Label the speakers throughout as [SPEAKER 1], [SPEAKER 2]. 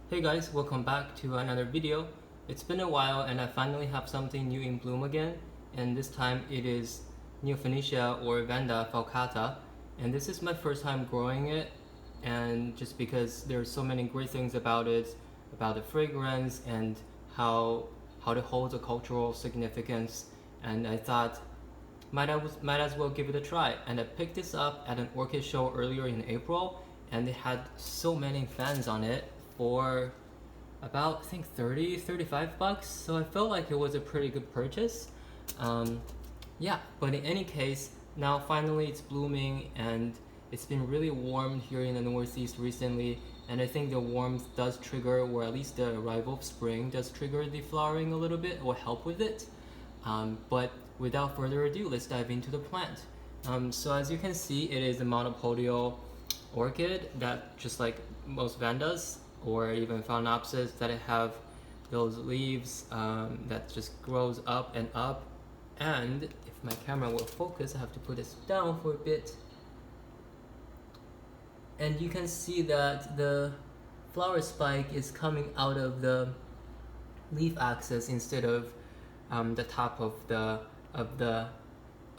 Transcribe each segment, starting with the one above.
[SPEAKER 1] Hey guys, welcome back to another video. It's been a while and I finally have something new in bloom again, and this time it is Neofinetia or Vanda falcata, and this is my first time growing it, and just because there's so many great things about it, about the fragrance and how it holds a cultural significance, and I thought might as well give it a try. And I picked this up at an orchid show earlier in April, and they had so many fans on it for about I think 35 bucks. So I felt like it was a pretty good purchase. Um, yeah, but in any case, now finally it's blooming and it's been really warm here in the Northeast recently. And I think the warmth does trigger, or at least the arrival of spring does trigger the flowering a little bit or help with it. But without further ado, let's dive into the plant. So as you can see, it is a monopodial orchid that, just like most Vandas or even Phalaenopsis, that have those leaves that just grows up and up. And if my camera will focus, I have to put this down for a bit. And you can see that the flower spike is coming out of the leaf axis instead of the top of the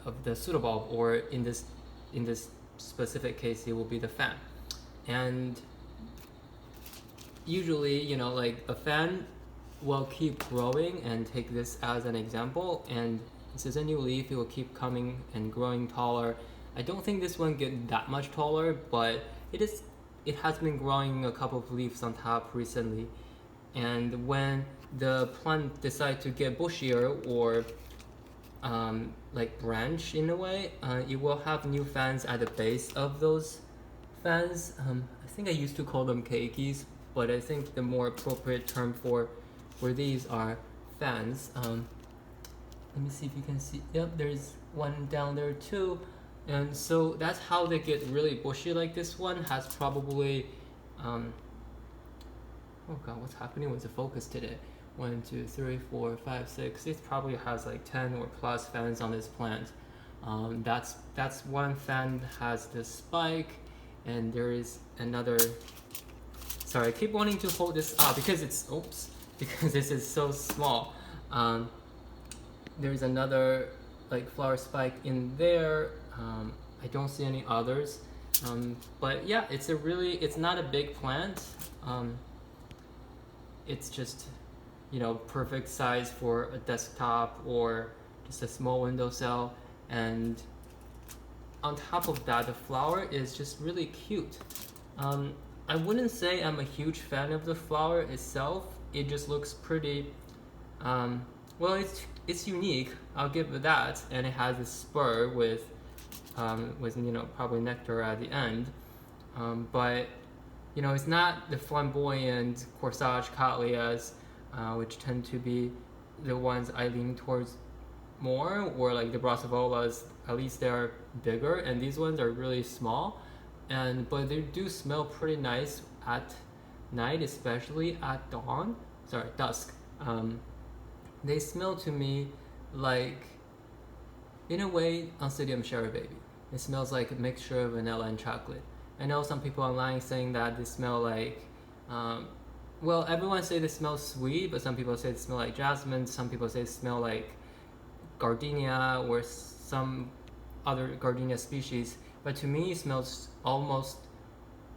[SPEAKER 1] pseudobulb, or in this specific case, it will be the fan. And usually, like a fan will keep growing, and take this as an example, and this is a new leaf, it will keep coming and growing taller. I don't think this one get that much taller, but it has been growing a couple of leaves on top recently. And when the plant decides to get bushier or like branch in a way, it will have new fans at the base of those fans. I think I used to call them keikis, but I think the more appropriate term for these are fans. Let me see if you can see. Yep, there's one down there too. And so that's how they get really bushy. Like this one has probably oh god, what's happening with the focus today? 1, 2, 3, 4, 5, 6. It probably has like 10 or plus fans on this plant. That's one fan has the spike, and there is another. Sorry, I keep wanting to hold this up because because this is so small. There's another like flower spike in there. I don't see any others. But yeah, it's not a big plant. It's just, perfect size for a desktop or just a small windowsill. And on top of that, the flower is just really cute. I wouldn't say I'm a huge fan of the flower itself. It just looks pretty. Well, it's unique. I'll give it that, and it has a spur with probably nectar at the end. But it's not the flamboyant corsage cattleyas, which tend to be the ones I lean towards more, or like the brassavolas. At least they're bigger, and these ones are really small. But they do smell pretty nice at night, especially at dusk. They smell to me like, in a way, Oncidium cherry baby. It smells like a mixture of vanilla and chocolate. I know some people online saying that they smell like, well, everyone say they smell sweet, but some people say they smell like jasmine. Some people say they smell like gardenia or some other gardenia species. But to me, it smells almost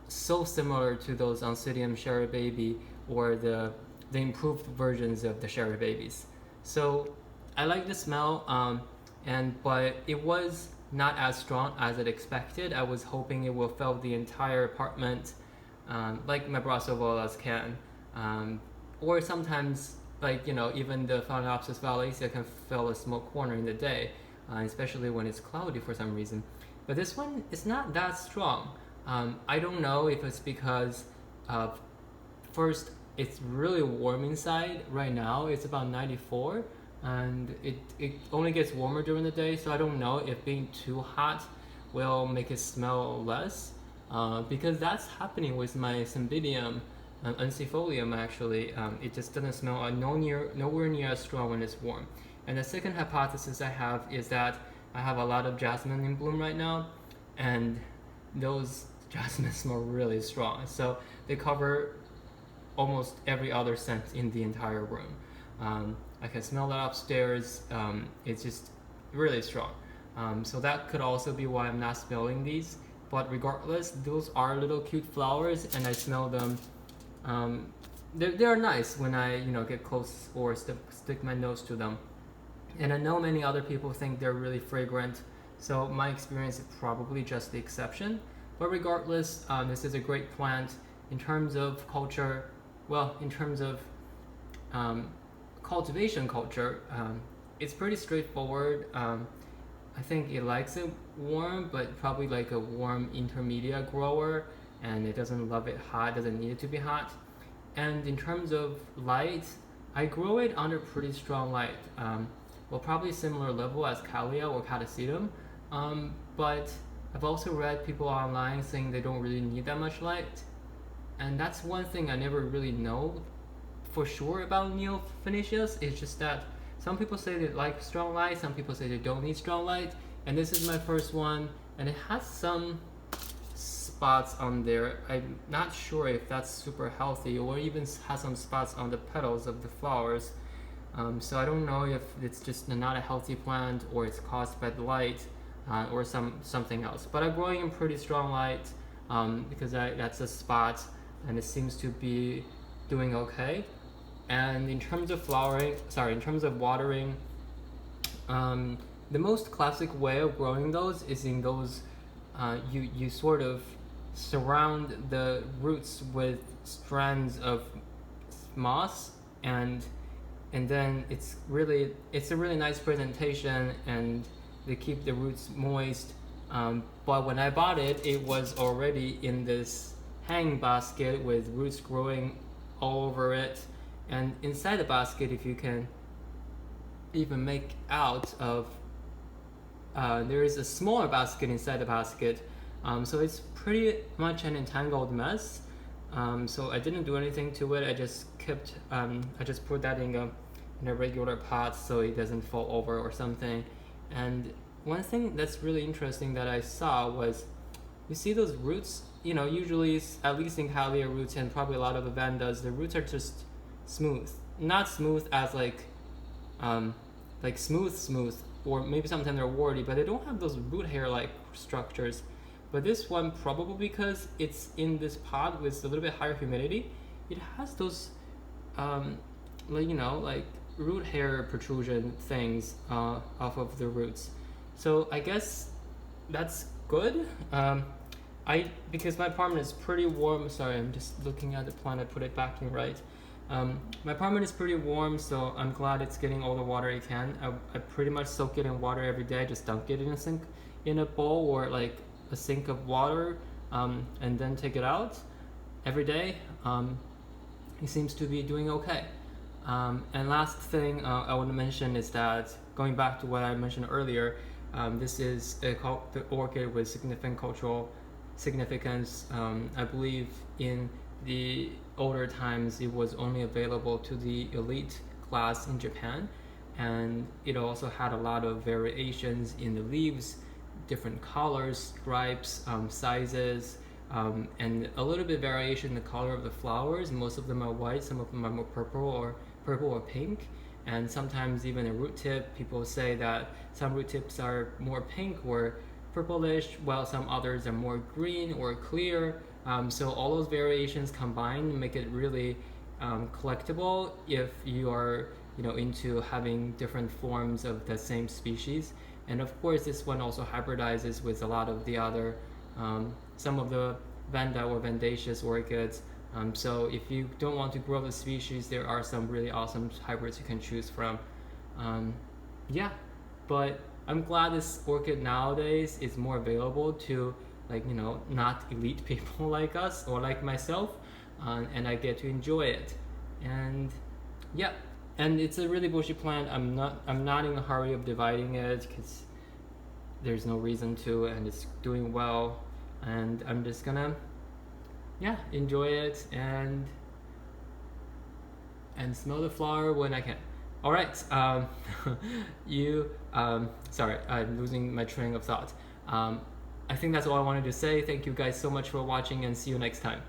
[SPEAKER 1] so similar to those Oncidium cherry baby, or the improved versions of the cherry babies. So I like the smell, but it was not as strong as I expected. I was hoping it will fill the entire apartment, like my brassavolas can, or sometimes like even the Phalaenopsis violacea can fill a small corner in the day, especially when it's cloudy for some reason. But this one is not that strong. I don't know if it's because first, it's really warm inside right now. It's about 94, and it only gets warmer during the day, so I don't know if being too hot will make it smell less, because that's happening with my Cymbidium uncifolium actually. It just doesn't smell nowhere near as strong when it's warm. And the second hypothesis I have is that I have a lot of jasmine in bloom right now, and those jasmine smell really strong. So they cover almost every other scent in the entire room. I can smell that upstairs. It's just really strong. So that could also be why I'm not smelling these. But regardless, those are little cute flowers, and I smell them. They are nice when I get close or stick my nose to them. And I know many other people think they're really fragrant, so my experience is probably just the exception. But regardless, this is a great plant in terms of culture. Well, in terms of cultivation culture, it's pretty straightforward. I think it likes it warm, but probably like a warm intermediate grower, and it doesn't love it hot, doesn't need it to be hot. And in terms of light, I grow it under pretty strong light. Well, probably similar level as Calia or Catasetum, but I've also read people online saying they don't really need that much light, and that's one thing I never really know for sure about Neofinetias. It's just that some people say they like strong light, some people say they don't need strong light, and this is my first one, and it has some spots on there. I'm not sure if that's super healthy, or even has some spots on the petals of the flowers. So I don't know if it's just not a healthy plant, or it's caused by the light, or something else. But I'm growing in pretty strong light, because that's a spot, and it seems to be doing okay. And in terms of watering, the most classic way of growing those is in those, you sort of surround the roots with strands of moss, and then it's a really nice presentation, and they keep the roots moist. But when I bought it, it was already in this hanging basket with roots growing all over it. And inside the basket, if you can even make out of, there is a smaller basket inside the basket. So it's pretty much an entangled mess. So I didn't do anything to it. I just put that in a regular pot so it doesn't fall over or something. And one thing that's really interesting that I saw was, you see those roots, usually, at least in Calia roots and probably a lot of the Vandas, the roots are just smooth. Not smooth as like smooth, or maybe sometimes they're warty, but they don't have those root hair like structures. But this one, probably because it's in this pot with a little bit higher humidity, it has those like root hair protrusion things off of the roots. So I guess that's good. Because my apartment is pretty warm. Sorry, I'm just looking at the plant. I put it back in right. My apartment is pretty warm, so I'm glad it's getting all the water it can. I pretty much soak it in water every day. I just dunk it in a bowl or like a sink of water, and then take it out every day. It seems to be doing okay. And last thing I want to mention is that, going back to what I mentioned earlier, this is the orchid with significant cultural significance. I believe in the older times it was only available to the elite class in Japan, and it also had a lot of variations in the leaves, different colors, stripes, sizes, and a little bit variation in the color of the flowers. Most of them are white, some of them are more purple or pink, and sometimes even a root tip. People say that some root tips are more pink or purplish, while some others are more green or clear. So all those variations combined make it really collectible if you are into having different forms of the same species. And of course, this one also hybridizes with a lot of the other, some of the Vanda or Vandaceous orchids. So if you don't want to grow the species, there are some really awesome hybrids you can choose from. Yeah, but I'm glad this orchid nowadays is more available to not elite people like us or like myself, and I get to enjoy it. And yeah, and it's a really bushy plant. I'm not in a hurry of dividing it because there's no reason to, and it's doing well, and I'm just gonna enjoy it and smell the flower when I can. All right, sorry, I'm losing my train of thought. I think that's all I wanted to say. Thank you guys so much for watching, and see you next time.